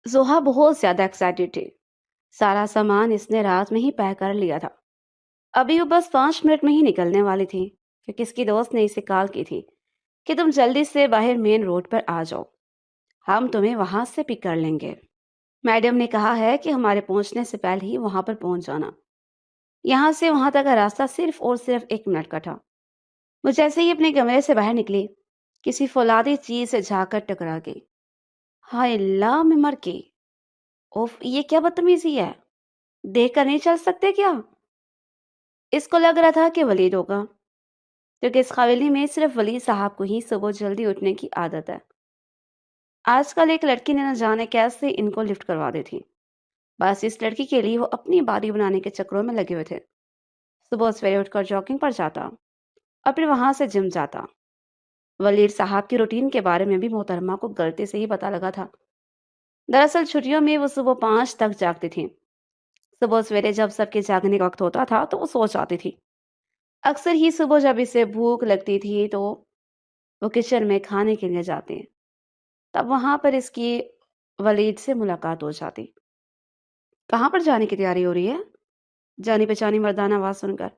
زوہا بہت زیادہ ایکسائٹیڈ تھی۔ سارا سامان اس نے رات میں ہی پیک کر لیا تھا۔ ابھی وہ بس 5 منٹ میں ہی نکلنے والی تھی کہ کس کی دوست نے اسے کال کی تھی کہ تم جلدی سے باہر مین روڈ پر آ جاؤ، ہم تمہیں وہاں سے پک کر لیں گے۔ میڈم نے کہا ہے کہ ہمارے پہنچنے سے پہلے ہی وہاں پر پہنچ جانا۔ یہاں سے وہاں تک کا راستہ صرف اور صرف 1 منٹ کا تھا۔ وہ جیسے ہی اپنے کمرے سے باہر نکلی، کسی فولادی چیز سے جا کر ٹکرا گئی۔ ہائے اللہ، میں مر گئی۔ اوف، یہ کیا بدتمیزی ہے؟ دیکھ کر نہیں چل سکتے کیا؟ اس کو لگ رہا تھا کہ ولید ہوگا، کیونکہ اس حویلی میں صرف ولید صاحب کو ہی صبح جلدی اٹھنے کی عادت ہے۔ آج کل ایک لڑکی نے نہ جانے کیسے ان کو لفٹ کروا دی تھی، بس اس لڑکی کے لیے وہ اپنی باری بنانے کے چکروں میں لگے ہوئے تھے۔ صبح سویرے اٹھ کر جاگنگ پر جاتا اور پھر وہاں سے جم جاتا۔ ولید صاحب کی روٹین کے بارے میں بھی محترمہ کو غلطی سے ہی پتہ لگا تھا۔ دراصل چھٹیوں میں وہ صبح 5 تک جاگتی تھی۔ صبح سویرے جب سب کے جاگنے کا وقت ہوتا تھا تو وہ سو جاتی تھی۔ اکثر ہی صبح جب اسے بھوک لگتی تھی تو وہ کچن میں کھانے کے لیے جاتے، تب وہاں پر اس کی ولید سے ملاقات ہو جاتی۔ کہاں پر جانے کی تیاری ہو رہی ہے؟ جانی پہچانی مردانہ آواز سن کر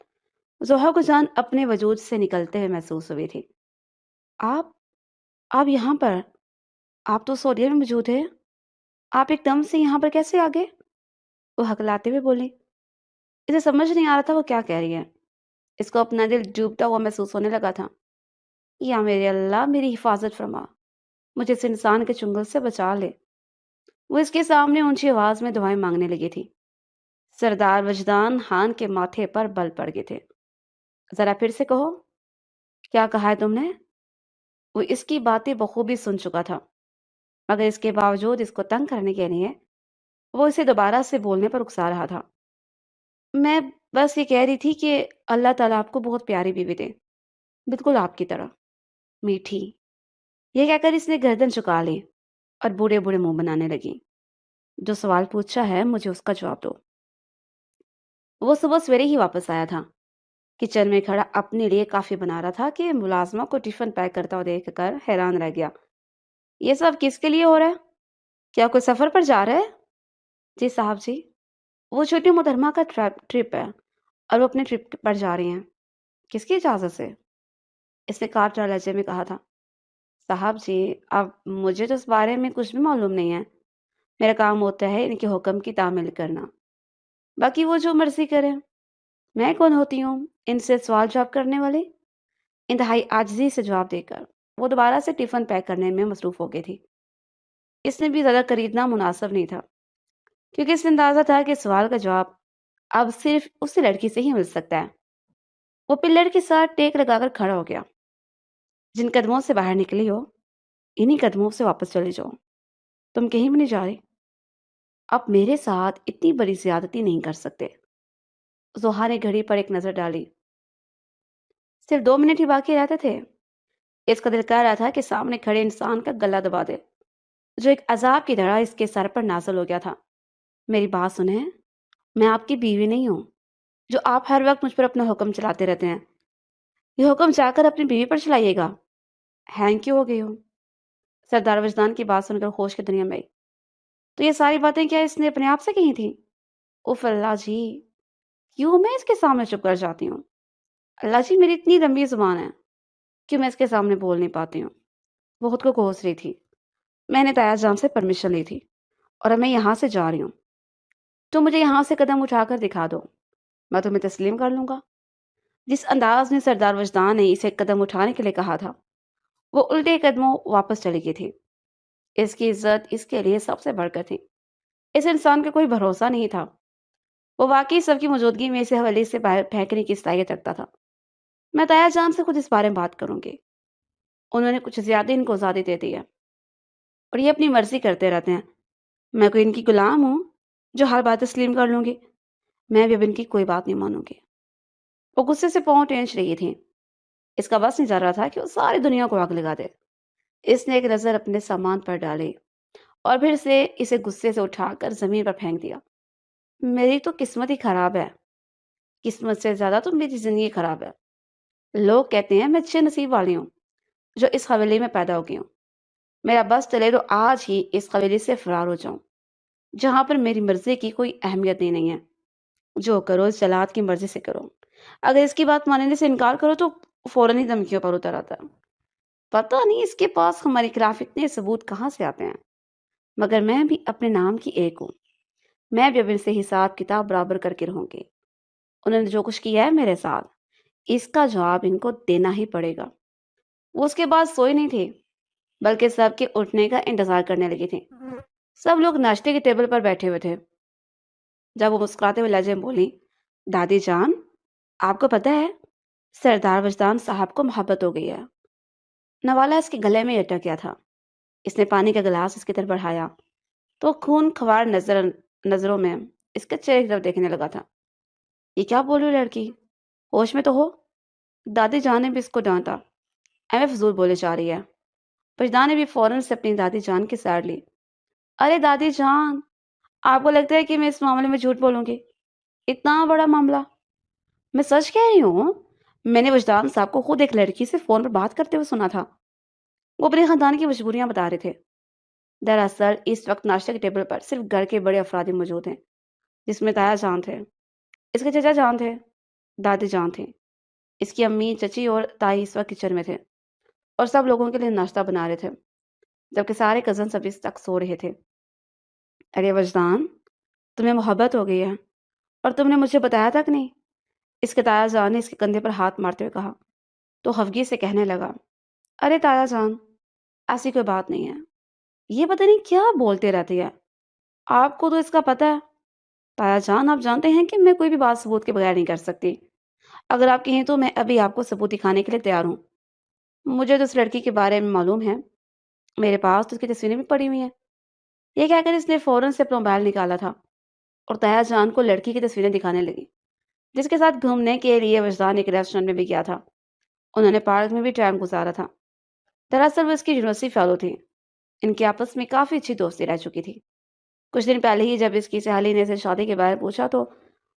زوہا کو جان اپنے وجود سے نکلتے ہوئے محسوس ہوئی تھی۔ آپ آپ یہاں پر؟ آپ تو سعودیہ میں موجود ہیں، آپ ایک دم سے یہاں پر کیسے آ گئے؟ وہ ہکلاتے ہوئے بولی۔ اسے سمجھ نہیں آ رہا تھا وہ کیا کہہ رہی ہے۔ اس کو اپنا دل ڈوبتا ہوا محسوس ہونے لگا تھا۔ یا میرے اللہ، میری حفاظت فرما، مجھے اس انسان کے چنگل سے بچا لے۔ وہ اس کے سامنے اونچی آواز میں دعائیں مانگنے لگی تھی۔ سردار وجدان خان کے ماتھے پر بل پڑ گئے تھے۔ ذرا پھر سے کہو، کیا کہا ہے تم نے؟ وہ اس کی باتیں بخوبی سن چکا تھا، مگر اس کے باوجود اس کو تنگ کرنے کے لیے وہ اسے دوبارہ سے بولنے پر اکسا رہا تھا۔ میں بس یہ کہہ رہی تھی کہ اللہ تعالیٰ آپ کو بہت پیاری بیوی دے، بالکل آپ کی طرح میٹھی۔ یہ کہہ کر اس نے گردن چکا لی اور بوڑھے بوڑھے منہ بنانے لگی۔ جو سوال پوچھا ہے مجھے اس کا جواب دو۔ وہ صبح سویرے ہی واپس آیا تھا۔ کچن میں کھڑا اپنے لیے کافی بنا رہا تھا کہ ملازمہ کو ٹفن پیک کرتا ہوا دیکھ کر حیران رہ گیا۔ یہ سب کس کے لیے ہو رہا ہے؟ کیا کوئی سفر پر جا رہا ہے؟ جی صاحب جی، وہ چھوٹی محترمہ کا ٹرپ ہے اور وہ اپنے ٹرپ پر جا رہی ہیں۔ کس کی اجازت سے؟ اس نے کاٹرا لہجے میں کہا تھا۔ صاحب جی، اب مجھے تو اس بارے میں کچھ بھی معلوم نہیں ہے۔ میرا کام ہوتا ہے ان کے حکم کی تعمیل کرنا، باقی وہ جو مرضی کریں۔ میں کون ہوتی ہوں ان سے سوال جواب کرنے والی؟ انتہائی عاجزی سے جواب دے کر وہ دوبارہ سے ٹفن پیک کرنے میں مصروف ہو گئی تھی۔ اس نے بھی زیادہ قریبنا مناسب نہیں تھا، کیونکہ اس نے اندازہ تھا کہ سوال کا جواب اب صرف اسی لڑکی سے ہی مل سکتا ہے۔ وہ پلر کے ساتھ ٹیک لگا کر کھڑا ہو گیا۔ جن قدموں سے باہر نکلی ہو، انہی قدموں سے واپس چلی جاؤ، تم کہیں بھی نہیں جا رہی۔ اب میرے ساتھ اتنی بڑی زیادتی نہیں کر سکتے۔ زوہا نے گھڑی پر ایک نظر ڈالی۔ صرف 2 منٹ ہی باقی رہتے تھے۔ اس کا دل کہہ رہا تھا کہ سامنے کھڑے انسان کا گلا دبا دے، جو ایک عذاب کی طرح اس کے سر پر نازل ہو گیا تھا۔ میری بات سنیں، میں آپ کی بیوی نہیں ہوں جو آپ ہر وقت مجھ پر اپنا حکم چلاتے رہتے ہیں۔ یہ حکم چاہ کر اپنی بیوی پر چلائیے گا۔ ہینگ کیوں ہو گئی ہو؟ سردار وجدان کی بات سن کر ہوش کی دنیا میں آئی۔ تو یہ ساری باتیں کیا اس نے اپنے آپ سے کہی تھی؟ اوف اللہ جی، کیوں میں اس کے سامنے چپ کر جاتی ہوں؟ اللہ جی، میری اتنی لمبی زبان ہے، کیوں میں اس کے سامنے بول نہیں پاتی ہوں؟ وہ خود کو کوس رہی تھی۔ میں نے تایا جان سے پرمیشن لی تھی اور اب میں یہاں سے جا رہی ہوں۔ تو مجھے یہاں سے قدم اٹھا کر دکھا دو، میں تمہیں تسلیم کر لوں گا۔ جس انداز میں سردار وجدان نے اسے قدم اٹھانے کے لیے کہا تھا، وہ الٹے قدموں واپس چلی گئی تھی۔ اس کی عزت اس کے لیے سب سے بڑھ کر تھی۔ اس انسان کا کوئی بھروسہ نہیں تھا۔ وہ واقعی سب کی موجودگی میں اسے حویلی سے باہر پھینکنے کی صلاحیت رکھتا تھا۔ میں تایا جان سے خود اس بارے میں بات کروں گی۔ انہوں نے کچھ زیادہ ان کو آزادی دے دی ہے اور یہ اپنی مرضی کرتے رہتے ہیں۔ میں کوئی ان کی غلام ہوں جو ہر بات تسلیم کر لوں گی؟ میں بھی اب ان کی کوئی بات نہیں مانوں گی۔ وہ غصے سے پاؤں ٹینچ رہی تھی۔ اس کا بس نہیں چل رہا تھا کہ وہ ساری دنیا کو آگ لگا دے۔ اس نے ایک نظر اپنے سامان پر ڈالی اور پھر سے اسے غصے سے اٹھا کر زمین پر پھینک دیا۔ میری تو قسمت ہی خراب ہے، قسمت سے زیادہ تو میری زندگی خراب ہے۔ لوگ کہتے ہیں میں اچھے نصیب والی ہوں جو اس حویلی میں پیدا ہو گئی ہوں۔ میرا بس چلے تو آج ہی اس حویلی سے فرار ہو جاؤں۔ جہاں پر میری مرضی کی کوئی اہمیت نہیں ہے۔ جو کرو اس جلاد کی مرضی سے کرو، اگر اس کی بات ماننے سے انکار کرو تو فوراً ہی دھمکیوں پر اتر آتا ہے۔ پتہ نہیں اس کے پاس ہمارے خلاف اتنے ثبوت کہاں سے آتے ہیں، مگر میں بھی اپنے نام کی ایک ہوں۔ میں بھی اب ان سے حساب کتاب برابر کر کے رہوں گی۔ انہوں نے جو کچھ کیا ہے میرے ساتھ، اس کا جواب ان کو دینا ہی پڑے گا۔ وہ اس کے بعد سوئی نہیں تھی، بلکہ سب کے اٹھنے کا انتظار کرنے لگی تھی۔ سب لوگ ناشتے کے ٹیبل پر بیٹھے ہوئے تھے جب وہ مسکراتے ہوئے لہجے میں بولی، دادی جان، آپ کو پتہ ہے سردار وجدان صاحب کو محبت ہو گئی ہے۔ نوالا اس کے گلے میں اٹک گیا تھا۔ اس نے پانی کا گلاس اس کی طرف بڑھایا تو خون خوار نظروں میں اس کے چہرے کی طرف دیکھنے لگا تھا۔ یہ کیا بول رہی لڑکی، ہوش میں تو ہو؟ دادی جان نے بھی اس کو ڈانٹا، ایویں فضول بولے جا رہی ہے۔ وجدان نے بھی فوراً سے اپنی دادی جان کی سائڈ لی۔ ارے دادی جان، آپ کو لگتا ہے کہ میں اس معاملے میں جھوٹ بولوں گی؟ اتنا بڑا معاملہ؟ میں سچ کہہ رہی ہوں، میں نے وجدان صاحب کو خود ایک لڑکی سے فون پر بات کرتے ہوئے سنا تھا۔ وہ اپنے خاندان کی مجبوریاں بتا رہے تھے۔ دراصل اس وقت ناشتے کے ٹیبل پر صرف گھر کے بڑے افراد ہی موجود ہیں، جس میں تایا جان تھے، اس کے چچا جان تھے، دادی جان تھے، اس کی امی، چچی اور تائی اس وقت کچن میں تھے اور سب لوگوں کے لیے ناشتہ بنا رہے تھے، جبکہ سارے کزنس ابھی تک سو رہے تھے۔ ارے وجدان، تمہیں محبت ہو گئی ہے اور تم نے مجھے بتایا تک نہیں، اس کے تایا جان نے اس کے کندھے پر ہاتھ مارتے ہوئے کہا تو خفگی سے کہنے لگا، ارے تایا جان، ایسی کوئی بات نہیں ہے، یہ پتہ نہیں کیا بولتے رہتی ہے، آپ کو تو اس کا پتہ ہے۔ تایا جان، آپ جانتے ہیں کہ میں کوئی بھی بات ثبوت کے بغیر نہیں کر سکتی۔ اگر آپ کہیں تو میں ابھی آپ کو ثبوت دکھانے کے لیے تیار ہوں۔ مجھے تو اس لڑکی کے بارے میں معلوم ہے، میرے پاس تو اس کی تصویریں بھی پڑی ہوئی ہیں۔ یہ کہہ کر اس نے فوراً سے اپنا موبائل نکالا تھا اور تایا جان کو لڑکی کی تصویریں دکھانے لگی، جس کے ساتھ گھومنے کے لیے وجدان ایک ریسٹورینٹ میں بھی گیا تھا۔ انہوں نے پارک میں بھی ٹائم گزارا تھا۔ دراصل وہ اس کی یونیورسٹی فیلو تھی۔ ان کی آپس میں کافی اچھی دوستی رہ چکی تھی۔ کچھ دن پہلے ہی جب اس کی سہیلی نے اسے شادی کے بارے میں پوچھا تو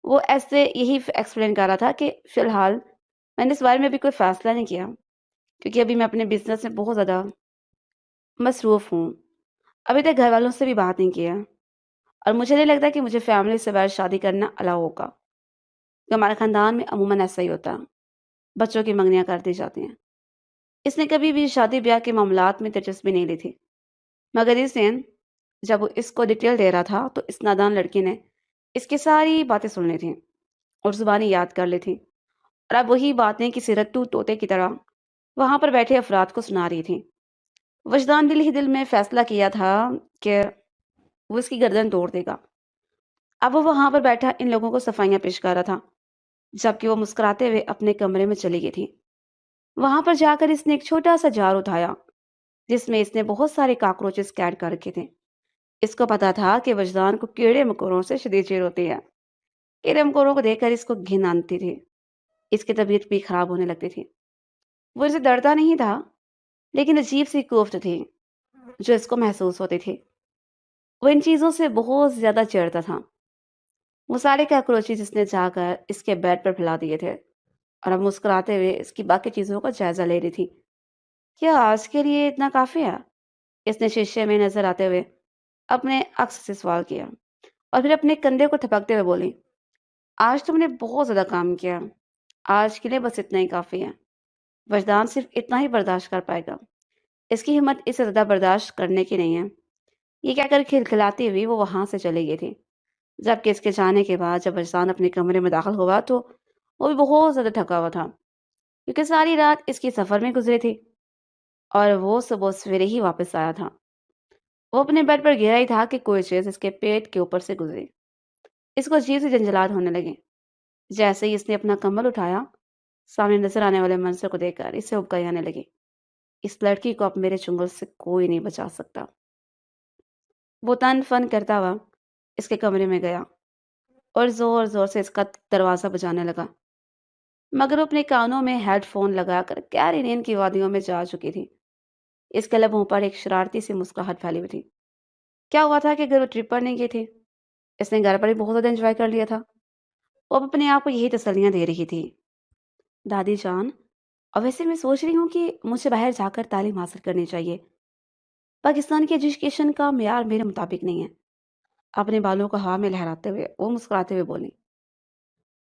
وہ ایسے یہی ایکسپلین کر رہا تھا کہ فی الحال میں نے اس بارے میں ابھی کوئی فیصلہ نہیں کیا، کیونکہ ابھی میں اپنے بزنس میں بہت زیادہ مصروف ہوں۔ ابھی تک گھر والوں سے بھی بات نہیں کیا اور مجھے نہیں لگتا کہ مجھے فیملی سے باہر شادی کرنا الاؤ ہوگا، کہ ہمارے خاندان میں عموماً ایسا ہی ہوتا ہے، بچوں کی منگنیاں کر دی جاتی ہیں۔ اس نے کبھی بھی شادی بیاہ کے معاملات میں دلچسپی نہیں لی تھی، مگر اس دن جب وہ اس کو ڈیٹیل دے رہا تھا تو اس نادان لڑکی نے اس کی ساری باتیں سن لی تھیں اور زبانی یاد کر لی تھی، اور اب وہی باتیں کسی رٹو طوطے کی طرح وہاں پر بیٹھے افراد کو سنا رہی تھی۔ وجدان دل ہی دل میں فیصلہ کیا تھا کہ وہ اس کی گردن توڑ دے گا۔ اب وہ وہاں پر بیٹھا ان لوگوں کو صفائیاں پیش کر رہا تھا، جبکہ وہ مسکراتے ہوئے اپنے کمرے میں چلی گئی تھی۔ وہاں پر جا کر اس نے ایک چھوٹا سا جار اٹھایا جس میں اس نے بہت سارے کاکروچز قید کر رکھے تھے۔ اس کو پتا تھا کہ وجدان کو کیڑے مکوڑوں سے شدید چڑ ہوتی ہے۔ کیڑے مکوڑوں کو دیکھ کر اس کو گھن آتی تھی، اس کی طبیعت بھی خراب ہونے لگتی تھی۔ وہ اسے ڈرتا نہیں تھا، لیکن عجیب سی کوفت تھی جو اس کو محسوس ہوتی تھی۔ وہ ان چیزوں سے بہت زیادہ چڑھتا تھا۔ وہ سارے کاکروچز اس نے جا کر اس کے بیڈ پر پھیلا دیے تھے اور اب مسکراتے ہوئے اس کی باقی چیزوں کا جائزہ لے رہی تھی۔ کیا آج کے لیے اتنا کافی ہے؟ اس نے شیشے میں نظر آتے ہوئے اپنے عکس سے سوال کیا اور پھر اپنے کندھے کو تھپکتے ہوئے بولی، آج تم نے بہت زیادہ کام کیا، آج کے لیے بس اتنا ہی کافی ہے۔ وجدان صرف اتنا ہی برداشت کر پائے گا، اس کی ہمت اس سے زیادہ برداشت کرنے کی نہیں ہے۔ یہ کہہ کر کھلکھلاتی ہوئی وہ وہاں سے چلی گئی تھی، جبکہ اس کے جانے کے بعد جب وجدان اپنے کمرے میں داخل ہوا تو وہ بھی بہت زیادہ تھکا ہوا تھا، کیونکہ ساری رات اس کی سفر میں گزری تھی اور وہ صبح سویرے ہی واپس آیا تھا۔ وہ اپنے بیڈ پر گرا ہی تھا کہ کوئی چیز اس کے پیٹ کے اوپر سے گزری۔ اس کو عجیب سی جھنجھلاہٹ ہونے لگی۔ جیسے ہی اس نے اپنا کمبل اٹھایا، سامنے نظر آنے والے منظر کو دیکھ کر اسے ابکائی آنے لگی۔ اس لڑکی کو اب میرے چنگل سے کوئی نہیں بچا سکتا۔ وہ تن فن کرتا ہوا اس کے کمرے میں گیا اور زور زور سے اس کا دروازہ بجانے لگا، مگر وہ اپنے کانوں میں ہیڈ فون لگا کر گہری نیند کی وادیوں میں جا چکی تھی۔ اس کے لبوں پر ایک شرارتی سی مسکراہٹ پھیلی ہوئی تھی۔ کیا ہوا تھا کہ اگر وہ ٹرپ پر نہیں گئی تھی، اس نے گھر پر ہی بہت زیادہ انجوائے کر لیا تھا۔ وہ اب اپنے آپ کو یہی تسلیاں دے رہی تھی۔ دادی جان، اور ویسے میں سوچ رہی ہوں کہ مجھے باہر جا کر تعلیم حاصل کرنی چاہیے۔ پاکستان کی ایجوکیشن کا معیار میرے مطابق نہیں ہے۔ اپنے بالوں کو ہوا میں لہراتے ہوئے وہ مسکراتے ہوئے بولی،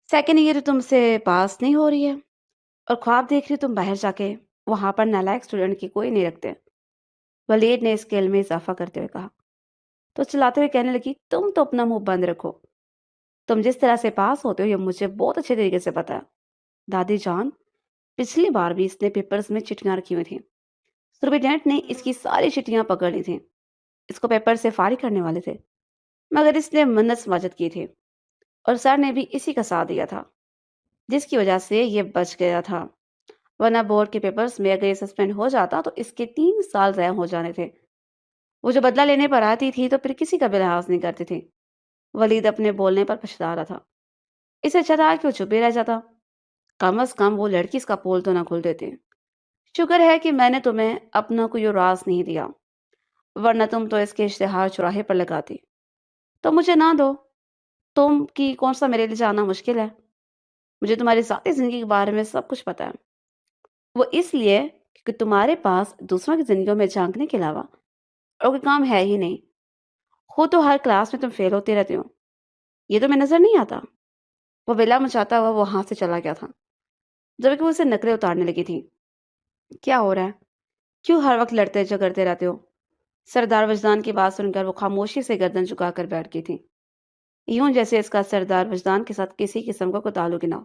سیکنڈ ایئر تم سے پاس نہیں ہو رہی ہے اور خواب دیکھ رہی ہو تم باہر جا کے، وہاں پر نالائق اسٹوڈنٹ کی کوئی نہیں رکھتے۔ ولید نے اسکیل میں اضافہ کرتے ہوئے کہا تو چلاتے ہوئے کہنے لگی، تم تو اپنا منہ بند رکھو، تم جس طرح سے پاس ہوتے ہو یہ مجھے بہت اچھے طریقے سے پتا ہے۔ دادی جان، پچھلی بار بھی اس نے پیپرز میں چٹیاں رکھی ہوئی تھیں، سپرنٹینڈنٹ نے اس کی ساری چٹیاں پکڑ لی تھیں، اس کو پیپر سے فارغ کرنے والے تھے، مگر اس نے منت سماجت کی تھی اور سر نے بھی اسی کا ساتھ دیا تھا، جس کی وجہ سے یہ بچ گیا تھا، ورنہ بورڈ کے پیپرز میں اگر یہ سسپینڈ ہو جاتا تو اس کے 3 سال ضائع ہو جانے تھے۔ وہ جو بدلہ لینے پر آتی تھی تو پھر کسی کا بھی لحاظ نہیں کرتی تھی۔ ولید اپنے بولنے پر پچھتا رہا تھا، اسے اچھا تھا کہ وہ چپ ہی رہ جاتا، کم از کم وہ لڑکی اس کا پول تو نہ کھول دیتی۔ شکر ہے کہ میں نے تمہیں اپنا کوئی راز نہیں دیا، ورنہ تم تو اس کے اشتہار چوراہے پر لگاتی۔ تو مجھے نہ دو، تم کی کون سا میرے لیے جانا مشکل ہے، مجھے تمہاری ذاتی زندگی کے بارے میں سب کچھ پتا ہے، وہ اس لیے کہ تمہارے پاس دوسروں کی زندگیوں میں جھانکنے کے علاوہ اور کوئی کام ہے ہی نہیں، خود تو ہر کلاس میں تم فیل ہوتے رہتے ہو، یہ تمہیں نظر نہیں آتا؟ وہ ویلا مچاتا ہوا وہاں سے چلا گیا تھا، جبکہ وہ اسے نقلیں اتارنے لگی تھی۔ کیا ہو رہا ہے؟ کیوں ہر وقت لڑتے جھگڑتے رہتے ہو؟ سردار وجدان کی بات سن کر وہ خاموشی سے گردن جھکا کر بیٹھ گئی تھی، یوں جیسے اس کا سردار وجدان کے ساتھ کسی قسم کا کوئی تعلق ہی نہ ہو۔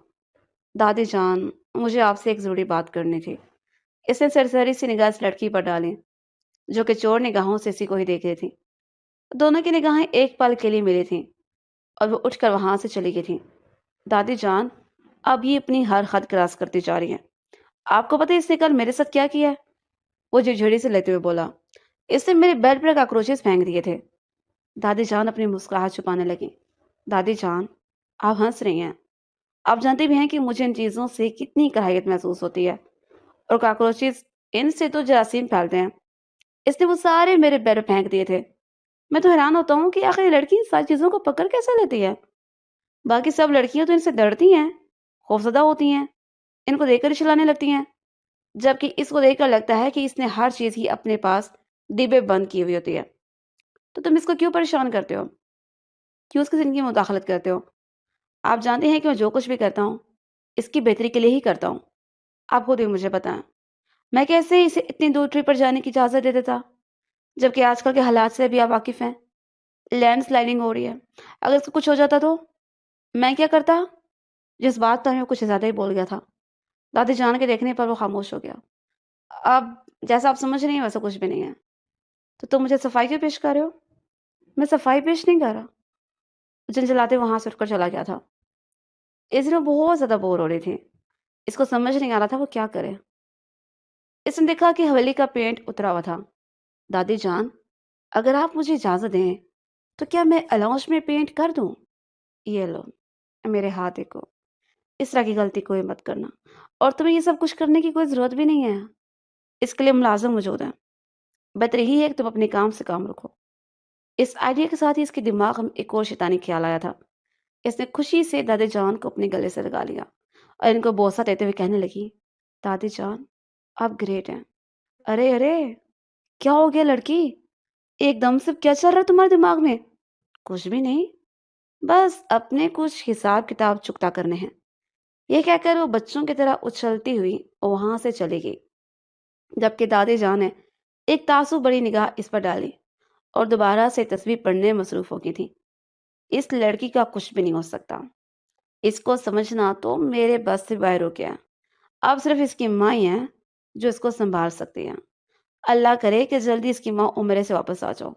دادی جان، مجھے آپ سے ایک ضروری بات کرنی تھی۔ اس نے سرسری سی نگاہ اس لڑکی پر ڈالی جو کہ چور نگاہوں سے اسی کو ہی دیکھ رہی تھی۔ دونوں کی نگاہیں ایک پل کے لیے ملی تھیں اور وہ اٹھ کر وہاں سے چلی گئی تھی۔ دادی جان، اب یہ اپنی ہر حد کراس کرتی جا رہی ہیں، آپ کو پتہ ہے اس نے کل میرے ساتھ کیا کیا ہے؟ وہ جھڑی سے لیتے ہوئے بولا، اس نے میرے بیڈ پر کاکروچز پھینک دیے تھے۔ دادی جان اپنی مسکراہٹ چھپانے لگی۔ دادی جان، آپ ہنس رہی ہیں، آپ جانتی بھی ہیں کہ مجھے ان چیزوں سے کتنی کراہیت محسوس ہوتی ہے، اور کاکروچز، ان سے تو جراثیم پھیلتے ہیں، اس نے وہ سارے میرے بیڈ پر پھینک دیے تھے۔ میں تو حیران ہوتا ہوں کہ آخر یہ لڑکی ان ساری چیزوں کو پکڑ کیسے لیتی ہے؟ باقی سب لڑکیاں تو ان سے ڈرتی ہیں، خوفزدہ ہوتی ہیں، ان کو دیکھ کر ہی چلانے لگتی ہیں، جبکہ اس کو دیکھ کر لگتا ہے کہ اس نے ہر چیز ہی اپنے پاس ڈبے بند کی ہوئی ہوتی ہے۔ تو تم اس کو کیوں پریشان کرتے ہو؟ کیوں اس کی زندگی میں مداخلت کرتے ہو؟ آپ جانتے ہیں کہ میں جو کچھ بھی کرتا ہوں اس کی بہتری کے لیے ہی کرتا ہوں۔ آپ خود ہی مجھے بتائیں، میں کیسے اسے اتنی دور ٹرپ پر جانے کی اجازت دے دیتا، جبکہ آج کل کے حالات سے بھی آپ واقف ہیں، لینڈ سلائڈنگ ہو رہی ہے، اگر اس کو کچھ ہو جاتا تو میں کیا کرتا؟ جس بات پر میں کچھ زیادہ ہی بول گیا تھا۔ دادی جان کے دیکھنے پر وہ خاموش ہو گیا۔ اب جیسا آپ سمجھ رہی ہیں ویسا کچھ بھی نہیں ہے، تو تم مجھے صفائی کیوں پیش کر رہے ہو؟ میں صفائی پیش نہیں کر رہا، جھنجھلاتے وہاں سے اٹھ کر چلا گیا تھا۔ اس دن وہ بہت زیادہ بور ہو رہی تھی، اس کو سمجھ نہیں آ رہا تھا وہ کیا کرے۔ اس نے دیکھا کہ حویلی کا پینٹ اترا ہوا تھا۔ دادی جان، اگر آپ مجھے اجازت دیں تو کیا میں الاؤنج میں پینٹ کر دوں؟ یہ لو، میرے ہاتھ دیکھو، اس طرح کی غلطی کوئی مت کرنا، اور تمہیں یہ سب کچھ کرنے کی کوئی ضرورت بھی نہیں ہے، اس کے لیے ملازم موجود ہیں، بہتر یہی ہے کہ تم اپنے کام سے کام رکھو۔ اس آئیڈیا کے ساتھ ہی اس کے دماغ میں ایک اور شیطانی خیال آیا تھا۔ اس نے خوشی سے دادی جان کو اپنے گلے سے لگا لیا اور ان کو بوسہ دیتے ہوئے کہنے لگی، دادی جان، آپ گریٹ ہیں۔ ارے ارے، کیا ہو گیا لڑکی؟ ایک دم سے کیا چل رہا ہے تمہارے دماغ میں؟ کچھ بھی نہیں، بس اپنے کچھ حساب کتاب چکتا کرنے ہیں۔ یہ کہہ کر وہ بچوں کی طرح اچھلتی ہوئی وہاں سے چلی گئی، جبکہ دادی جان نے ایک تعصب بڑی نگاہ اس پر ڈالی اور دوبارہ سے تصویر پڑھنے میں مصروف ہو گئی تھی۔ اس لڑکی کا کچھ بھی نہیں ہو سکتا، اس کو سمجھنا تو میرے بس سے باہر ہو گیا۔ اب صرف اس کی ماں ہی ہے جو اس کو سنبھال سکتی ہے۔ اللہ کرے کہ جلدی اس کی ماں عمرے سے واپس آ جاؤ۔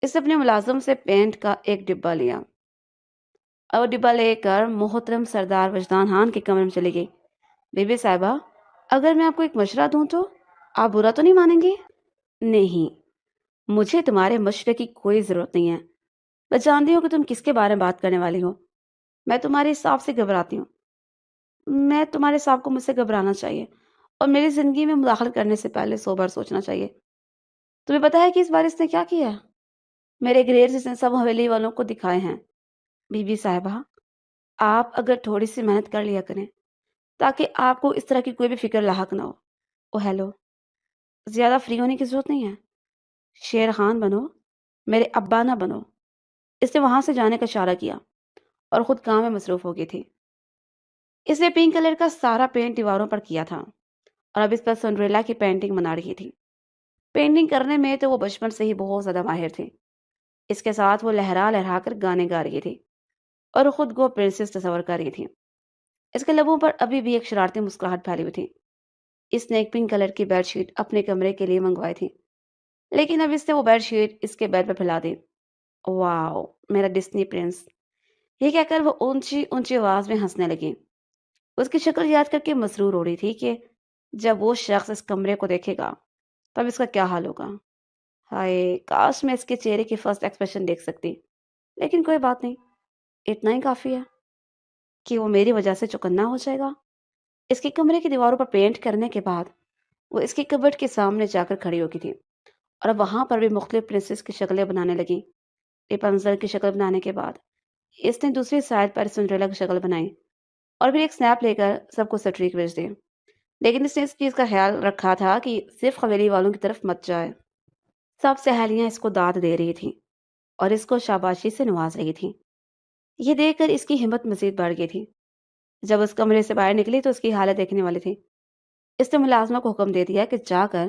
اس نے اپنے ملازم سے پینٹ کا ایک ڈبہ لیا اور ڈبہ لے کر محترم سردار وجدان خان کے کمرے میں چلی گئی۔ بی بی صاحبہ، اگر میں آپ کو ایک مشورہ دوں تو آپ برا تو نہیں مانیں گے؟ نہیں، مجھے تمہارے مشورے کی کوئی ضرورت نہیں ہے، میں جانتی ہوں کہ تم کس کے بارے میں بات کرنے والی ہو۔ میں تمہارے حساب سے گھبراتی ہوں، میں تمہارے حساب کو مجھ سے گھبرانا چاہیے اور میری زندگی میں مداخلت کرنے سے پہلے 100 بار سوچنا چاہیے۔ تمہیں پتا ہے کہ اس بار اس نے کیا کیا ہے؟ میرے گریڈز اس نے سب حویلی والوں کو دکھائے ہیں۔ بی بی صاحبہ، آپ اگر تھوڑی سی محنت کر لیا کریں تاکہ آپ کو اس طرح کی کوئی بھی فکر لاحق نہ ہو۔ او ہیلو، زیادہ فری ہونے کی ضرورت نہیں ہے، شیر خان بنو، میرے ابا نہ بنو۔ اس نے وہاں سے جانے کا اشارہ کیا اور خود کام میں مصروف ہو گئی تھی۔ اس نے پنک کلر کا سارا پینٹ دیواروں پر کیا تھا اور اب اس پر سنڈریلا کی پینٹنگ بنا رہی تھی۔ پینٹنگ کرنے میں تو وہ بچپن سے ہی بہت زیادہ ماہر تھی۔ اس کے ساتھ وہ لہرا لہرا کر گانے گا رہی تھی اور خود کو پرنسس تصور کر رہی تھی۔ اس کے لبوں پر ابھی بھی ایک شرارتی مسکراہٹ پھیلی ہوئی تھی۔ اس نے ایک پنک کلر کی بیڈ شیٹ اپنے کمرے کے لیے منگوائی تھی، لیکن اب اس نے وہ بیڈ شیٹ اس کے بیڈ پر پھیلا دی۔ واو، میرا ڈسنی پرنس! یہ کہہ کر وہ اونچی اونچی آواز میں ہنسنے لگی۔ اس کی شکل یاد کر کے مسرور ہو رہی تھی کہ جب وہ شخص اس کمرے کو دیکھے گا تب اس کا کیا حال ہوگا۔ ہائے، کاش میں اس کے چہرے کی فرسٹ ایکسپریشن دیکھ سکتی، لیکن کوئی بات نہیں، اتنا ہی کافی ہے کہ وہ میری وجہ سے چوکنا ہو جائے گا۔ اس کے کمرے کی دیواروں پر پینٹ کرنے کے بعد وہ اس کی کبڈ کے سامنے جا کر کھڑی ہو گئی تھی اور اب وہاں پر بھی مختلف پرنسس کی شکلیں بنانے لگی۔ ریپنزل کی شکل بنانے کے بعد اس نے دوسری سائڈ پر سنڈریلا کی شکل بنائی اور پھر ایک سنیپ لے کر سب کو سٹریک بھیج دی، لیکن اس نے اس چیز کا خیال رکھا تھا کہ صرف حویلی والوں کی طرف مت جائے۔ سب سہیلیاں اس کو داد دے رہی تھیں اور اس کو شاباشی سے نواز رہی تھیں۔ یہ دیکھ کر اس کی ہمت مزید بڑھ گئی تھی۔ جب اس کمرے سے باہر نکلی تو اس کی حالت دیکھنے والی تھی۔ اس نے ملازمہ کو حکم دے دیا کہ جا کر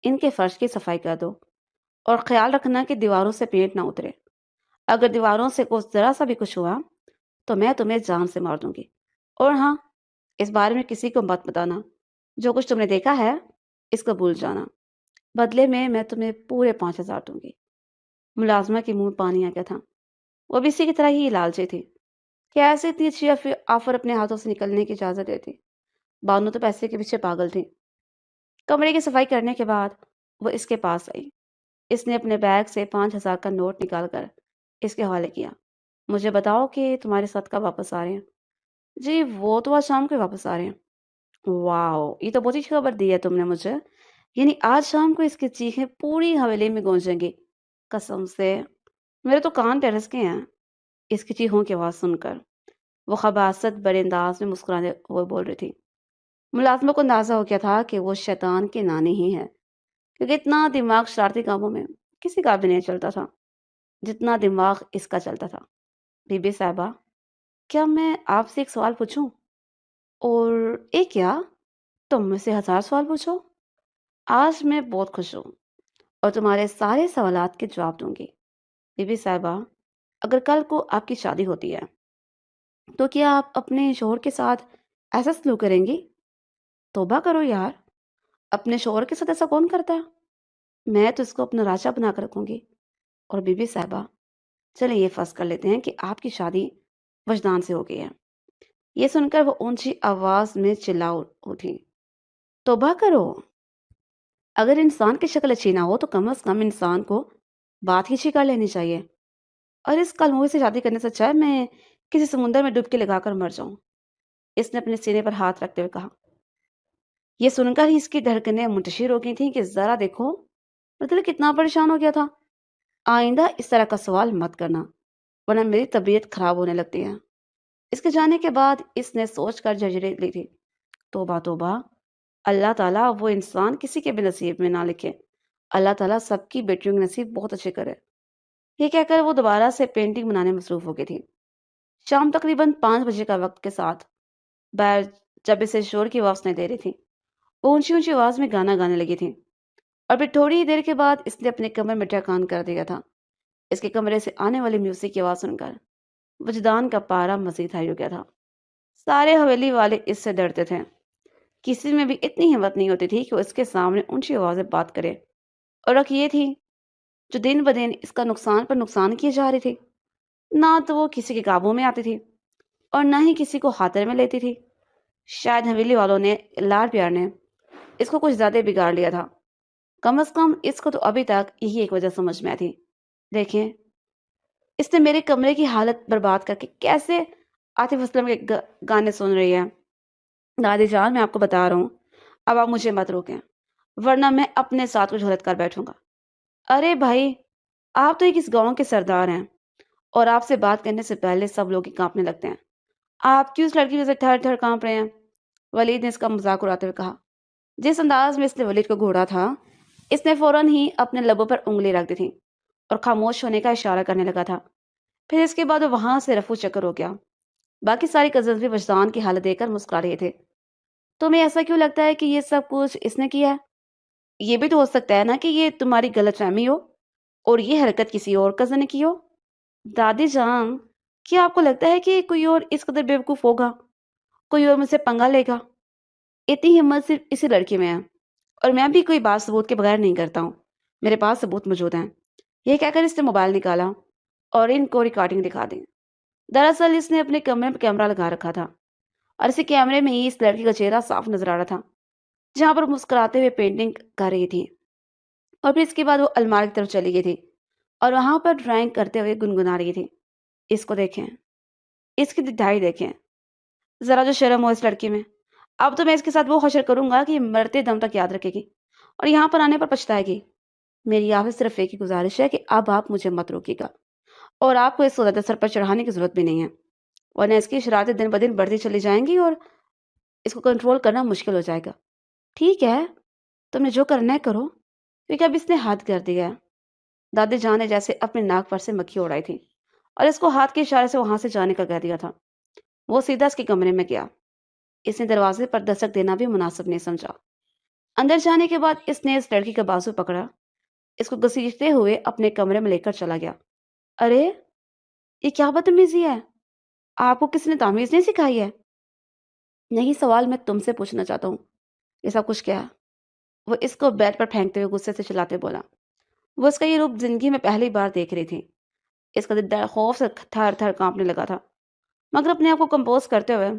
ان کے فرش کی صفائی کر دو اور خیال رکھنا کہ دیواروں سے پینٹ نہ اترے۔ اگر دیواروں سے کچھ ذرا سا بھی کچھ ہوا تو میں تمہیں جان سے مار دوں گی، اور ہاں، اس بارے میں کسی کو مت بتانا۔ جو کچھ تم نے دیکھا ہے اس کو بھول جانا، بدلے میں تمہیں پورے 5,000 دوں گی۔ ملازمہ کے منہ میں پانی آ گیا تھا۔ وہ بھی اسی کی طرح ہی لالچی تھی کہ ایسے اتنی اچھی آفر اپنے ہاتھوں سے نکلنے کی اجازت دیتی۔ بانو تو پیسے کے پیچھے پاگل تھی۔ کمرے کی صفائی کرنے کے بعد وہ اس کے پاس آئی۔ اس نے اپنے بیگ سے 5,000 کا نوٹ نکال کر اس کے حوالے کیا۔ مجھے بتاؤ کہ تمہارے ساتھ کب واپس آ رہے ہیں؟ جی وہ تو آج شام کو واپس آ رہے ہیں۔ واو، یہ تو بہت ہی خبر دی ہے تم نے مجھے، یعنی آج شام کو اس کی چیخیں پوری حویلی میں گونجیں گی۔ قسم سے میرے تو کان ٹیرس کے ہیں اس کی چیخوں کی آواز سن کر۔ وہ خباثت بڑے انداز میں مسکرانے ہوئے بول رہی تھی۔ ملازموں کو اندازہ ہو گیا تھا کہ وہ شیطان کی نانی ہی ہے، کیونکہ اتنا دماغ شرارتی کاموں میں کسی کا بھی نہیں چلتا تھا جتنا دماغ اس کا چلتا تھا۔ بی بی صاحبہ، کیا میں آپ سے ایک سوال پوچھوں؟ اور ایک کیا، تم مجھ سے 1000 سوال پوچھو۔ آج میں بہت خوش ہوں اور تمہارے سارے سوالات کے جواب دوں گی۔ بی بی صاحبہ، اگر کل کو آپ کی شادی ہوتی ہے تو کیا آپ اپنے شوہر کے ساتھ ایسا سلوک کریں گی؟ توبہ کرو یار، اپنے شوہر کے ساتھ ایسا کون کرتا ہے؟ میں تو اس کو اپنا راجا بنا کر رکھوں گی۔ اور بی بی صاحبہ، چلیں یہ فرض کر لیتے ہیں کہ آپ کی شادی وجدان سے ہو گئی ہے۔ یہ سن کر وہ اونچی آواز میں چلا اٹھی، توبہ کرو! اگر انسان کی شکل اچھی نہ ہو تو کم از کم انسان کو بات ہی اچھی کر لینی چاہیے، اور اس کلموئی سے شادی کرنے سے اچھا ہے میں کسی سمندر میں ڈبکی لگا کر مر جاؤں۔ اس نے اپنے سینے پر ہاتھ رکھتے ہوئے کہا۔ یہ سن کر ہی اس کی دھڑکنیں منتشر ہو گئی تھیں کہ ذرا دیکھو مطلب کتنا پریشان ہو گیا تھا۔ آئندہ اس طرح کا سوال مت کرنا ورنہ میری طبیعت خراب ہونے لگتی ہے۔ اس کے جانے کے بعد اس نے سوچ کر جھنجھوڑ لی تھی، توبہ توبہ، اللہ تعالیٰ وہ انسان کسی کے بھی نصیب میں نہ لکھے۔ اللہ تعالیٰ سب کی بیٹیوں کے نصیب بہت اچھے کرے۔ یہ کہہ کر وہ دوبارہ سے پینٹنگ بنانے مصروف ہو گئی تھی۔ شام تقریباً 5 بجے کا وقت کے ساتھ باہر جب اسے شور کی آواز نہیں دے رہی تھی، وہ اونچی اونچی آواز میں گانا گانے لگی تھی، اور پھر تھوڑی ہی دیر کے بعد اس نے اپنے کمرے میں ٹھکان کر دیا تھا۔ اس کے کمرے سے آنے والی میوزک کی آواز سن کر وجدان کا پارا مزید ہائی ہو گیا تھا۔ سارے حویلی والے اس سے ڈرتے تھے۔ کسی میں بھی اتنی ہمت نہیں ہوتی تھی کہ وہ اس کے سامنے اونچی آواز میں بات کرے، اور رکھ یہ تھی جو دن بدن اس کا نقصان پر نقصان کیے جا رہی تھی۔ نہ تو وہ کسی کے قابو میں آتی تھی اور نہ ہی کسی کو خاطر میں لیتی تھی۔ شاید حویلی والوں نے لاڑ پیار نے اس کو کچھ زیادہ بگاڑ لیا تھا۔ کم از کم اس کو تو ابھی تک یہی ایک وجہ سمجھ میں آئی تھی۔ دیکھیں، اس نے میرے کمرے کی حالت برباد کر کے کیسے عاطف اسلم کے گانے سن رہی ہے۔ دادی جان، میں آپ کو بتا رہا ہوں، اب آپ مجھے مت روکیں ورنہ میں اپنے ساتھ کچھ غلط کر بیٹھوں گا۔ ارے بھائی، آپ تو ایک اس گاؤں کے سردار ہیں اور آپ سے بات کرنے سے پہلے سب لوگ ہی کانپنے لگتے ہیں۔ آپ کیوں اس لڑکی کی وجہ سے تھر تھر کانپ رہے ہیں؟ ولید نے اس کا مذاق اڑاتے ہوئے کہا۔ جس انداز میں اس نے ولید کو گھوڑا تھا، اس نے فوراً ہی اپنے لبوں پر انگلی رکھ دی تھی اور خاموش ہونے کا اشارہ کرنے لگا تھا۔ پھر اس کے بعد وہ وہاں سے رفو چکر ہو گیا۔ باقی ساری کزنز بھی وجدان کی حالت دیکھ کر مسکرا رہے تھے۔ تمہیں ایسا کیوں لگتا ہے کہ یہ سب کچھ اس نے کیا ہے؟ یہ بھی تو ہو سکتا ہے نا کہ یہ تمہاری غلط فہمی ہو اور یہ حرکت کسی اور کزن نے کی ہو۔ دادی جان، کیا آپ کو لگتا ہے کہ کوئی اور اس قدر بیوقوف ہوگا؟ کوئی اور مجھ سے پنگا لے گا؟ اتنی ہمت صرف اسی لڑکی میں ہے، اور میں بھی کوئی بات ثبوت کے بغیر نہیں کرتا ہوں۔ میرے پاس ثبوت موجود ہیں۔ یہ کہہ کر اس نے موبائل نکالا اور ان کو ریکارڈنگ دکھا دی۔ دراصل اس نے اپنے کمرے میں کیمرہ لگا رکھا تھا، اور اسی کیمرے میں ہی اس لڑکی کا چہرہ صاف نظر آ رہا تھا، جہاں پر مسکراتے ہوئے پینٹنگ کر رہی تھی۔ اور پھر اس کے بعد وہ الماری کی طرف چلی گئی تھی اور وہاں پر ڈرائنگ کرتے ہوئے گنگنا رہی تھی۔ اس کو دیکھیں، اس کی دکھائی دیکھیں، ذرا جو شرم ہو اس لڑکی میں۔ اب تو میں اس کے ساتھ وہ حشر کروں گا کہ یہ مرتے دم تک یاد رکھے گی اور یہاں پر آنے پر پچھتائے گی۔ میری آپ سے صرف ایک ہی گزارش ہے کہ اب آپ مجھے مت روکیے گا، اور آپ کو اس کو زیادہ سر پر چڑھانے کی ضرورت بھی نہیں ہے، ورنہ اس کی شرارتیں دن بدن بڑھتی چلی جائیں گی اور اس کو کنٹرول کرنا مشکل ہو جائے گا۔ ٹھیک ہے، تم نے جو کرنا ہے کرو، کیونکہ اب اس نے حد کر دیا ہے۔ دادی جان نے جیسے اپنے ناک پر سے مکھی اڑائی تھی اور اس کو ہاتھ کے اشارے سے وہاں سے جانے کا کہہ دیا تھا۔ وہ سیدھا اس کے کمرے میں گیا۔ اس نے دروازے پر دستک دینا بھی مناسب نہیں سمجھا۔ اندر جانے کے بعد اس نے اس لڑکی کا بازو پکڑا، اس کو گھسیٹتے ہوئے اپنے کمرے میں لے کر چلا گیا۔ ارے، یہ کیا بدتمیزی ہے؟ آپ کو کس نے تمیز نہیں سکھائی ہے؟ یہی سوال میں تم سے پوچھنا چاہتا ہوں۔ یہ سب کچھ کیا ہے؟ وہ اس کو بیڈ پر پھینکتے ہوئے غصے سے چلاتے بولا۔ وہ اس کا یہ روپ زندگی میں پہلی بار دیکھ رہی تھی۔ اس کا دل ڈر خوف سے تھر تھر کانپنے لگا تھا، مگر اپنے آپ کو کمپوز کرتے ہوئے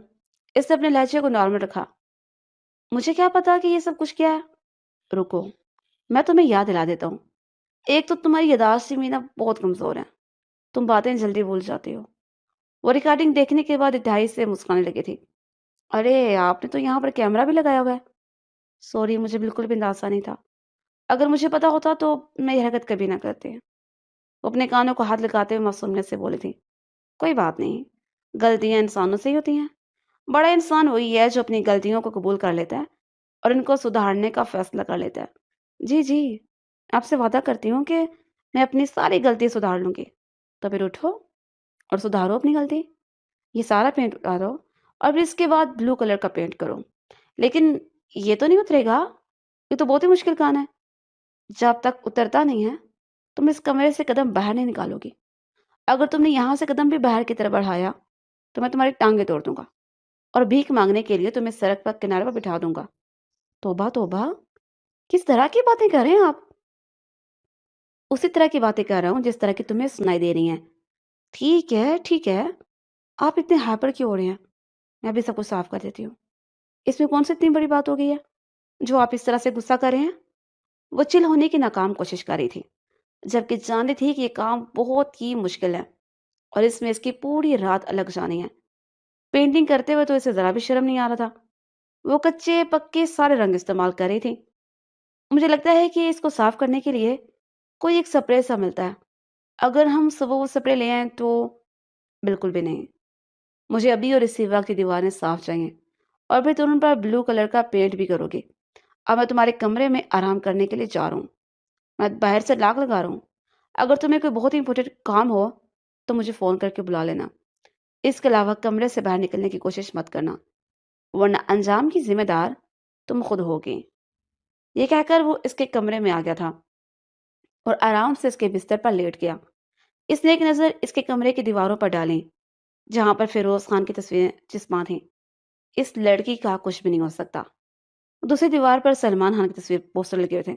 اس نے اپنے لہجے کو نارمل رکھا۔ مجھے کیا پتا کہ یہ سب کچھ کیا ہے؟ رکو، میں تمہیں یاد دلا دیتا ہوں۔ ایک تو تمہاری یاداشت مینا بہت کمزور ہے، تم باتیں جلدی بھول جاتے ہو۔ وہ ریکارڈنگ دیکھنے کے بعد انتہائی سے مسکرانے لگی تھی۔ ارے، آپ نے تو یہاں پر کیمرہ بھی لگایا ہوا ہے۔ سوری، مجھے بالکل بھی اندازہ نہیں تھا۔ اگر مجھے پتا ہوتا تو میں یہ حرکت کبھی نہ کرتے۔ وہ اپنے کانوں کو ہاتھ لگاتے ہوئے معصومیت سے بولی تھی۔ کوئی بات نہیں، غلطیاں انسانوں سے ہی ہوتی ہیں۔ بڑا انسان وہی ہے جو اپنی غلطیوں کو قبول کر لیتا ہے اور ان کو سدھارنے کا فیصلہ کر لیتا ہے۔ جی جی، آپ سے وعدہ کرتی ہوں کہ میں اپنی ساری غلطی سدھار لوں گی۔ تو پھر اٹھو اور سدھارو اپنی غلطی۔ یہ سارا پینٹ اتارو اور پھر اس کے بعد بلو کلر کا پینٹ کرو۔ لیکن یہ تو نہیں اترے گا، یہ تو بہت ہی مشکل کام ہے۔ جب تک اترتا نہیں ہے تم اس کمرے سے قدم باہر نہیں نکالو گی۔ اگر تم نے یہاں سے قدم بھی باہر کی طرف بڑھایا تو میں تمہاری ٹانگیں توڑ دوں گا اور بھیک مانگنے کے لیے تمہیں سڑک پر کنارے پر بٹھا دوں گا۔ توبہ توبہ، کس طرح کی باتیں کر رہے ہیں آپ؟ اسی طرح کی باتیں کر رہا ہوں جس طرح کی تمہیں سنائی دے رہی ہیں۔ ٹھیک ہے ٹھیک ہے، آپ اتنے ہائپر کیوں ہو رہے ہیں؟ میں بھی سب کچھ صاف کر دیتی ہوں۔ اس میں کون سی اتنی بڑی بات ہو گئی ہے جو آپ اس طرح سے غصہ کر رہے ہیں؟ وہ چل ہونے کی ناکام کوشش کر رہی تھی، جبکہ جانتی تھی کہ یہ کام بہت ہی مشکل ہے اور اس میں اس کی پوری رات الگ جانی ہے۔ پینٹنگ کرتے ہوئے تو اسے ذرا بھی شرم نہیں آ رہا تھا۔ وہ کچے پکے سارے رنگ استعمال کر رہی تھی۔ مجھے لگتا ہے کہ اس کو صاف کرنے کے لیے کوئی ایک سپرے سا ملتا ہے۔ اگر ہم صبح وہ سپرے لے آئیں تو؟ بالکل بھی نہیں، مجھے ابھی اور اسی وقت کی دیواریں صاف چاہیے، اور پھر تم ان پر بلو کلر کا پینٹ بھی کرو گے۔ اب میں تمہارے کمرے میں آرام کرنے کے لیے جا رہا ہوں۔ میں باہر سے لاک لگا رہا ہوں۔ اگر تمہیں کوئی بہت ہی امپورٹنٹ کام ہو تو مجھے فون کر کے بلا لینا۔ اس کے علاوہ کمرے سے باہر نکلنے کی کوشش مت کرنا، ورنہ انجام کی ذمہ دار تم خود ہوگی۔ یہ کہہ کر وہ اس کے کمرے میں آ گیا تھا اور آرام سے اس کے بستر پر لیٹ گیا۔ اس نے ایک نظر اس کے کمرے کی دیواروں پر ڈالی جہاں پر فیروز خان کی تصویریں چسپاں تھیں۔ اس لڑکی کا کچھ بھی نہیں ہو سکتا۔ دوسری دیوار پر سلمان خان کی تصویر پوسٹر لگے ہوئے تھے۔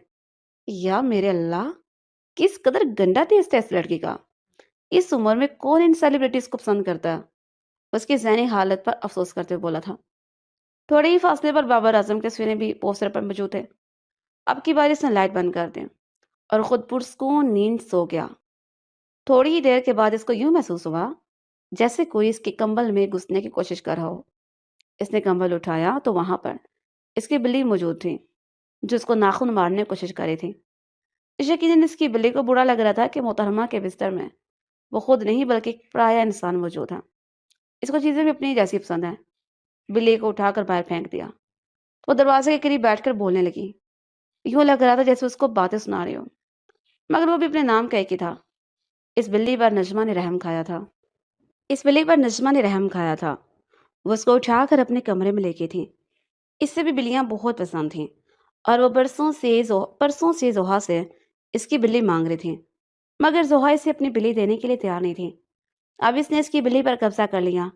یا میرے اللہ، کس قدر گندا ٹیسٹ ہے اس لڑکی کا۔ اس عمر میں کون ان سیلیبریٹیز کو پسند کرتا ہے؟ اس کی ذہنی حالت پر افسوس کرتے ہوئے بولا تھا۔ تھوڑے ہی فاصلے پر بابر اعظم کی تصویریں بھی پوسٹر پر موجود تھے۔ اب کی بار اس نے لائٹ بند کر دیں اور خود پرسکون نیند سو گیا۔ تھوڑی ہی دیر کے بعد اس کو یوں محسوس ہوا جیسے کوئی اس کے کمبل میں گھسنے کی کوشش کر رہا ہو۔ اس نے کمبل اٹھایا تو وہاں پر اس کی بلی موجود تھی جو اس کو ناخن مارنے کی کوشش کر رہی تھی۔ یقیناً اس کی بلی کو برا لگ رہا تھا کہ محترمہ کے بستر میں وہ خود نہیں بلکہ ایک پرایا انسان موجود ہے۔ اس کو چیزیں بھی اپنی جیسی پسند ہیں۔ بلی کو اٹھا کر باہر پھینک دیا۔ وہ دروازے کے قریب بیٹھ کر بولنے لگی۔ یوں لگ رہا تھا جیسے اس کو باتیں سنا رہی ہو، مگر وہ بھی اپنے نام کا ایک ہی تھا۔ اس بلی پر نجمہ نے رحم کھایا تھا اس بلی پر نجمہ نے رحم کھایا تھا وہ اس کو اٹھا کر اپنے کمرے میں لے گئی تھی۔ اس سے بھی بلیاں بہت پسند تھیں اور وہ پرسوں سے زحا سے اس کی بلی مانگ رہی تھی، مگر زحا اسے اپنی بلی دینے کے لیے تیار نہیں تھی۔ اب اس نے اس کی بلی پر قبضہ کر لیا۔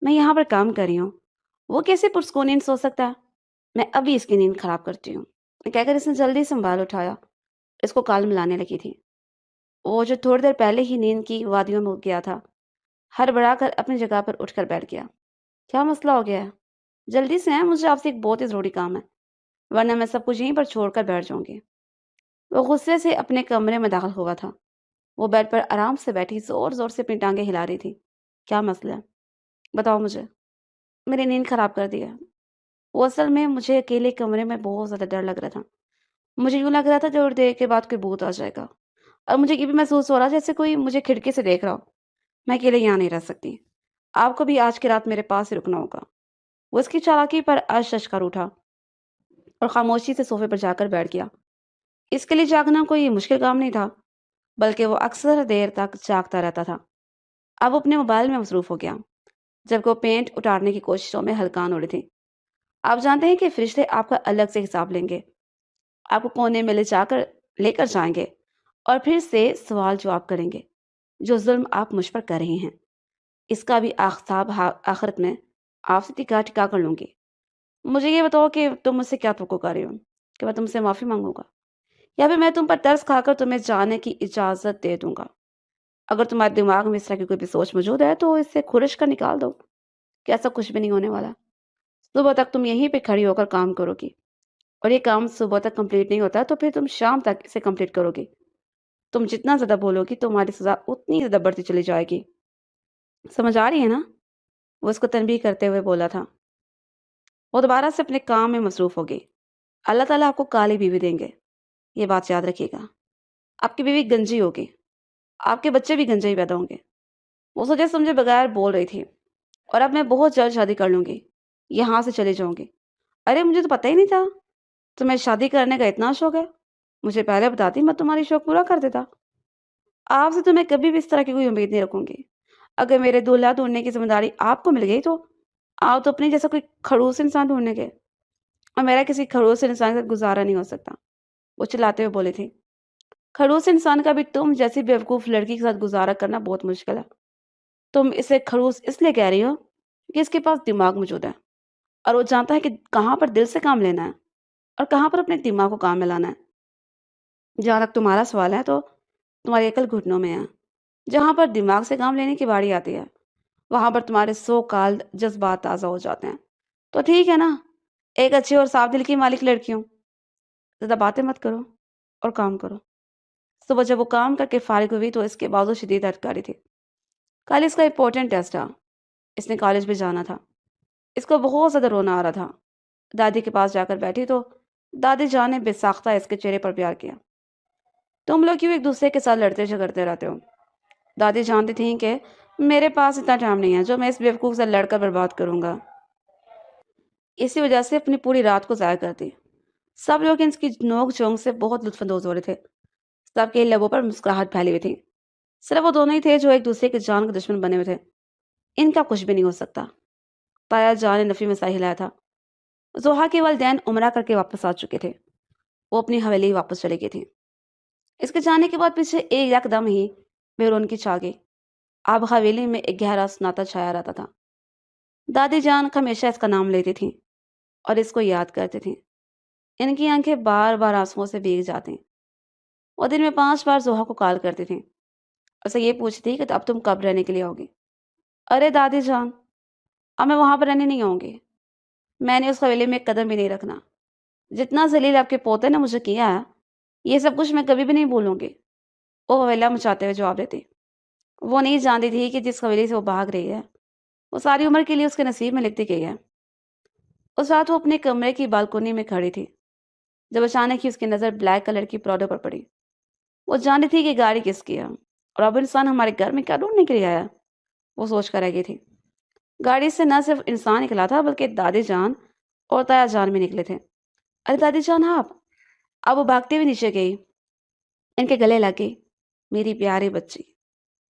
میں یہاں پر کام کر رہی ہوں، وہ کیسے پرسکون نیند سو سکتا ہے؟ میں ابھی اس کی نیند خراب کرتی ہوں، کہہ کر اس نے جلدی سے موبائل اٹھایا، اس کو کال ملانے لگی تھی۔ وہ جو تھوڑی دیر پہلے ہی نیند کی وادیوں میں گیا تھا، ہڑبڑا کر اپنی جگہ پر اٹھ کر بیٹھ گیا۔ کیا مسئلہ ہو گیا ہے؟ جلدی سے ہیں، مجھے آپ سے ایک بہت ہی ضروری کام ہے، ورنہ میں سب کچھ یہیں پر چھوڑ کر بیٹھ جاؤں گی۔ وہ غصے سے اپنے کمرے میں داخل ہوا تھا۔ وہ بیڈ پر آرام سے بیٹھی زور زور سے اپنی ٹانگیں ہلا رہی تھی۔ کیا مسئلہ ہے؟ بتاؤ مجھے۔ میری نیند خراب کر دیا۔ وہ اصل میں مجھے اکیلے کمرے میں بہت زیادہ ڈر لگ رہا تھا۔ مجھے یوں لگ رہا تھا تھوڑی دیر کے بعد کوئی بھوت آ جائے گا، اور مجھے یہ بھی محسوس ہو رہا جیسے کوئی مجھے کھڑکی سے دیکھ رہا ہو۔ میں اکیلے یہاں نہیں رہ سکتی، آپ کو بھی آج کی رات میرے پاس ہی رکنا ہوگا۔ وہ اس کی چالاکی پر اشش کر اٹھا اور خاموشی سے صوفے پر جا کر بیٹھ گیا۔ اس کے لیے جاگنا کوئی مشکل کام نہیں تھا، بلکہ وہ اکثر دیر تک جاگتا رہتا تھا۔ اب وہ اپنے موبائل میں مصروف ہو گیا، جبکہ وہ پینٹ اتارنے کی کوششوں میں ہلکان ہو رہی تھی۔ آپ جانتے ہیں کہ فرشتے آپ کا الگ سے حساب لیں گے، آپ کو کونے میں لے کر جائیں گے اور پھر سے سوال جواب کریں گے۔ جو ظلم آپ مجھ پر کر رہے ہیں، اس کا بھی حساب آخرت میں آپ سے ٹکا کر لوں گی۔ مجھے یہ بتاؤ کہ تم مجھ سے کیا توقع کر رہے ہو؟ کہ میں تم سے معافی مانگوں گا، یا پھر میں تم پر ترس کھا کر تمہیں جانے کی اجازت دے دوں گا؟ اگر تمہارے دماغ میں اس طرح کی کوئی بھی سوچ موجود ہے تو اس سے کھرش کر نکال دو کہ ایسا کچھ بھی نہیں ہونے والا۔ صبح تک تم یہیں پہ کھڑی ہو کر کام کرو گی، اور یہ کام صبح تک کمپلیٹ نہیں ہوتا تو پھر تم شام تک اسے کمپلیٹ کرو گی۔ تم جتنا زیادہ بولو گی تمہاری سزا اتنی زیادہ بڑھتی چلی جائے گی۔ سمجھ آ رہی ہے نا؟ وہ اس کو تنبیہ کرتے ہوئے بولا تھا۔ وہ دوبارہ سے اپنے کام میں مصروف ہو گئی۔ اللہ تعالیٰ آپ کو کالی بیوی دیں گے، یہ بات یاد رکھیے گا۔ آپ کی بیوی گنجی ہوگی، آپ کے بچے بھی گنجے ہی پیدا ہوں گے۔ وہ سوچے سمجھے بغیر بول رہی تھی، اور اب میں بہت جلد شادی کر لوں گی، یہاں سے چلے جاؤں گی۔ ارے مجھے تو پتہ ہی نہیں تھا تمہیں شادی کرنے کا اتنا شوق ہے، مجھے پہلے بتاتی میں تمہاری شوق پورا کر دیتا۔ آپ سے تو میں کبھی بھی اس طرح کی کوئی امید نہیں رکھوں گی۔ اگر میرے دولہا ڈھونڈنے کی ذمہ داری آپ کو مل گئی تو آپ تو اپنی جیسا کوئی کھڑوس انسان ڈھونڈنے گئے، اور میرا کسی کھڑوس انسان کے ساتھ گزارا نہیں ہو سکتا۔ وہ چلاتے ہوئے بولی تھی۔ کھڑوس انسان کا بھی تم جیسی بیوقوف لڑکی کے ساتھ گزارا کرنا بہت مشکل ہے۔ تم اسے کھڑوس اس لیے کہہ رہی ہو کہ اس کے پاس دماغ موجود ہے، اور وہ جانتا ہے کہ کہاں پر دل سے کام لینا ہے اور کہاں پر اپنے دماغ کو کام میں لانا ہے۔ جہاں تک تمہارا سوال ہے تو تمہاری عقل گھٹنوں میں ہے۔ جہاں پر دماغ سے کام لینے کی باری آتی ہے وہاں پر تمہارے سو کال جذبات تازہ ہو جاتے ہیں۔ تو ٹھیک ہے نا، ایک اچھی اور صاف دل کی مالک لڑکی ہوں، زیادہ باتیں مت کرو اور کام کرو۔ صبح جب وہ کام کر کے فارغ ہوئی تو اس کے بازو شدید درد کر رہی تھی۔ کل اس کا امپورٹنٹ ٹیسٹ تھا، اس نے کالج بھی جانا تھا۔ اس کو بہت زیادہ رونا آ رہا تھا۔ دادی کے پاس جا کر بیٹھی تو دادی جان نے بے ساختہ اس کے چہرے پر پیار کیا۔ تم لوگ کیوں ایک دوسرے کے ساتھ لڑتے جھگڑتے رہتے ہو؟ دادی جانتی تھیں کہ میرے پاس اتنا ٹائم نہیں ہے جو میں اس بیوقوف سے لڑ کر برباد کروں گا۔ اسی وجہ سے اپنی پوری رات کو ضائع کرتی۔ سب لوگ ان کی نوک جھونک سے بہت لطف اندوز ہو رہے تھے۔ سب کے لبوں پر مسکراہٹ پھیلی ہوئی تھی۔ صرف وہ دونوں ہی تھے جو ایک دوسرے کے جان کے دشمن بنے ہوئے تھے۔ ان کا کچھ بھی نہیں ہو سکتا۔ تایا جان نے نفی میں سا ہلایا تھا۔ زحا کے والدین عمرہ کر کے واپس آ چکے تھے۔ وہ اپنی حویلی واپس چلے گئی تھی۔ اس کے جانے کے بعد پیچھے ایک یکدم ہی بیرون کی چھا گئی۔ اب حویلی میں ایک گہرا سناٹا چھایا رہتا تھا۔ دادی جان ہمیشہ اس کا نام لیتی تھیں اور اس کو یاد کرتی تھیں۔ ان کی آنکھیں بار بار آنسوؤں سے بھیگ جاتی۔ وہ دن میں 5 بار زحا کو کال کرتی تھیں، اسے یہ پوچھتی کہ اب تم کب رہنے کے لیے آؤ گی؟ ارے دادی جان، اب میں وہاں پر رہنے نہیں آؤں گی۔ میں نے اس حویلی میں ایک قدم بھی نہیں رکھنا۔ جتنا ذلیل آپ کے پوتے نے مجھے کیا ہے یہ سب کچھ میں کبھی بھی نہیں بھولوں گی، وہ حویلا مچاتے ہوئے جواب دیتی۔ وہ نہیں جانتی تھی کہ جس حویلی سے وہ بھاگ رہی ہے وہ ساری عمر کے لیے اس کے نصیب میں لکھتی گئی ہے۔ اس رات وہ اپنے کمرے کی بالکونی میں کھڑی تھی جب اچانک ہی اس کی نظر بلیک کلر کی پراڈو پر پڑی۔ وہ جانتی تھی کہ گاڑی کس کی ہے اور اب انسان ہمارے گھر میں کیا ڈھونڈنے کے لیے آیا، وہ سوچ کر رہ گئی تھی۔ گاڑی سے نہ صرف انسان نکلا تھا بلکہ دادی جان اور تایا جان بھی نکلے تھے۔ ارے دادی جان آپ! اب وہ بھاگتے ہوئے نیچے گئی، ان کے گلے لگ گئی۔ میری پیاری بچی،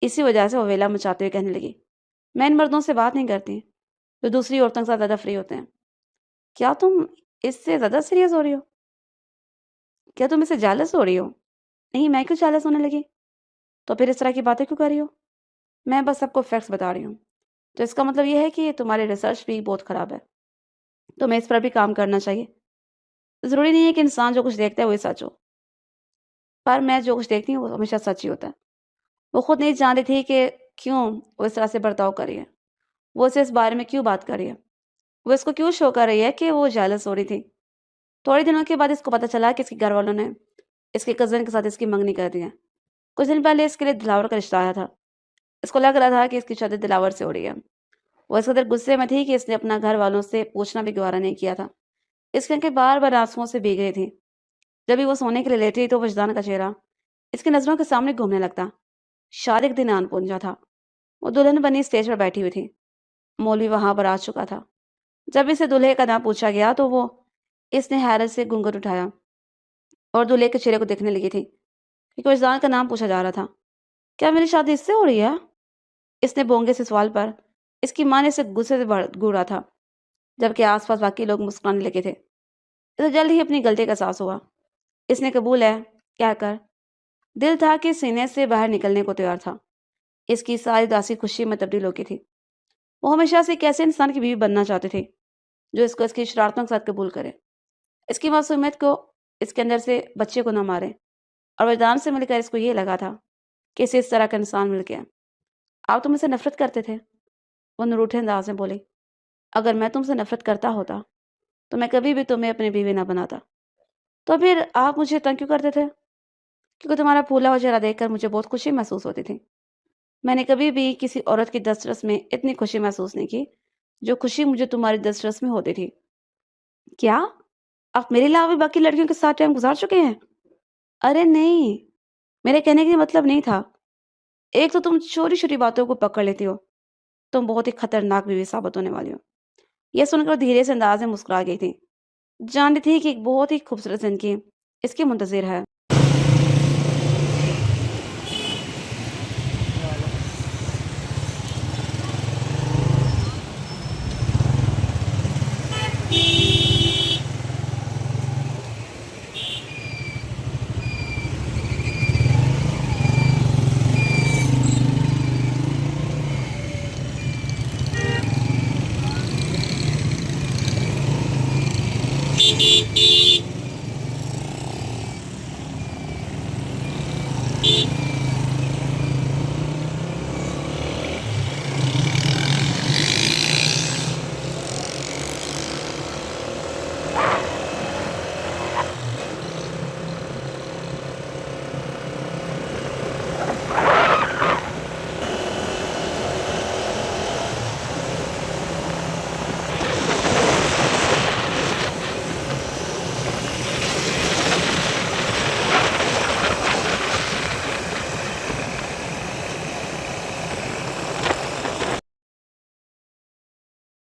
اسی وجہ سے وہ ویلا مچاتے ہوئے کہنے لگی، میں ان مردوں سے بات نہیں کرتی جو دوسری عورتوں کے ساتھ زیادہ فری ہوتے ہیں۔ کیا تم اس سے زیادہ سیریس ہو رہی ہو؟ کیا تم اس سے جالس ہو رہی ہو؟ نہیں، میں کیوں جالس ہونے لگی؟ تو پھر اس طرح کی باتیں کیوں کر رہی ہو؟ میں بس سب کو فیکٹس بتا رہی ہوں۔ تو اس کا مطلب یہ ہے کہ تمہاری ریسرچ بھی بہت خراب ہے، تمہیں اس پر بھی کام کرنا چاہیے۔ ضروری نہیں ہے کہ انسان جو کچھ دیکھتا ہے وہی سچ ہو، پر میں جو کچھ دیکھتی ہوں وہ ہمیشہ سچ ہی ہوتا ہے۔ وہ خود نہیں جانتی تھی کہ کیوں وہ اس طرح سے برتاؤ کر رہی ہے، وہ اسے اس بارے میں کیوں بات کر رہی ہے، وہ اس کو کیوں شو کر رہی ہے کہ وہ جیلس ہو رہی تھی۔ تھوڑے دنوں کے بعد اس کو پتہ چلا کہ اس کے گھر والوں نے اس کے کزن کے ساتھ اس کی منگنی کر دی ہے۔ کچھ دن پہلے اس کے لیے دلاور کا رشتہ آیا تھا۔ اس کو لگ رہا تھا کہ اس کی شادی دلاور سے ہو رہی ہے۔ وہ اس قدر غصے میں تھی کہ اس نے اپنا گھر والوں سے پوچھنا بھی گوارا نہیں کیا تھا۔ اس کی آنکھیں بار بار آنسوؤں سے بھیگ رہی تھی۔ جب بھی وہ سونے کے لیے لیٹی تو وجدان کا چہرہ اس کی نظروں کے سامنے گھومنے لگتا۔ شادی کے دن آن پہنچا تھا۔ وہ دلہن بنی اسٹیج پر بیٹھی ہوئی تھی۔ مولوی وہاں پر آ چکا تھا۔ جب اسے دلہے کا نام پوچھا گیا تو وہ اس نے حیرت سے گھونگھٹ اٹھایا اور دلہے کے چہرے کو دیکھنے لگی تھی کیونکہ وجدان کا نام پوچھا جا رہا تھا۔ کیا میری شادی اس سے ہو رہی ہے؟ اس نے بونگے سے سوال پر اس کی ماں نے اسے غصے سے گھورا تھا، جبکہ آس پاس باقی لوگ مسکرانے لگے تھے۔ اسے جلد ہی اپنی غلطی کا احساس ہوا۔ اس نے قبول ہے کہہ کر دل تھا کہ سینے سے باہر نکلنے کو تیار تھا۔ اس کی ساری اداسی خوشی میں تبدیل ہو گئی تھی۔ وہ ہمیشہ سے ایک ایسے انسان کی بیوی بننا چاہتے تھے جو اس کو اس کی شرارتوں کے ساتھ قبول کرے، اس کی معصومیت کو، اس کے اندر سے بچے کو نہ مارے، اور وجدان سے مل کر اس کو یہ لگا تھا کہ اسے اس طرح کا انسان مل گیا۔ آپ تم سے نفرت کرتے تھے؟ وہ نروٹھے انداز میں بولی۔ اگر میں تم سے نفرت کرتا ہوتا تو میں کبھی بھی تمہیں اپنی بیوی نہ بناتا۔ تو پھر آپ مجھے تنگ کیوں کرتے تھے؟ کیونکہ تمہارا پھولا ہوا چہرہ دیکھ کر مجھے بہت خوشی محسوس ہوتی تھی۔ میں نے کبھی بھی کسی عورت کی دسترس میں اتنی خوشی محسوس نہیں کی جو خوشی مجھے تمہاری دسترس میں ہوتی تھی۔ کیا آپ میرے علاوہ بھی باقی لڑکیوں کے ساتھ ٹائم گزار چکے ہیں؟ ارے نہیں، میرے کہنے کا مطلب نہیں تھا۔ ایک تو تم چھوٹی چھوٹی باتوں کو پکڑ لیتی ہو، تم بہت ہی خطرناک بیوی ثابت ہونے والی ہو۔ یہ سن کر دھیرے سے انداز میں مسکرا گئی تھی، جانتی تھی کہ ایک بہت ہی خوبصورت زندگی اس کی منتظر ہے۔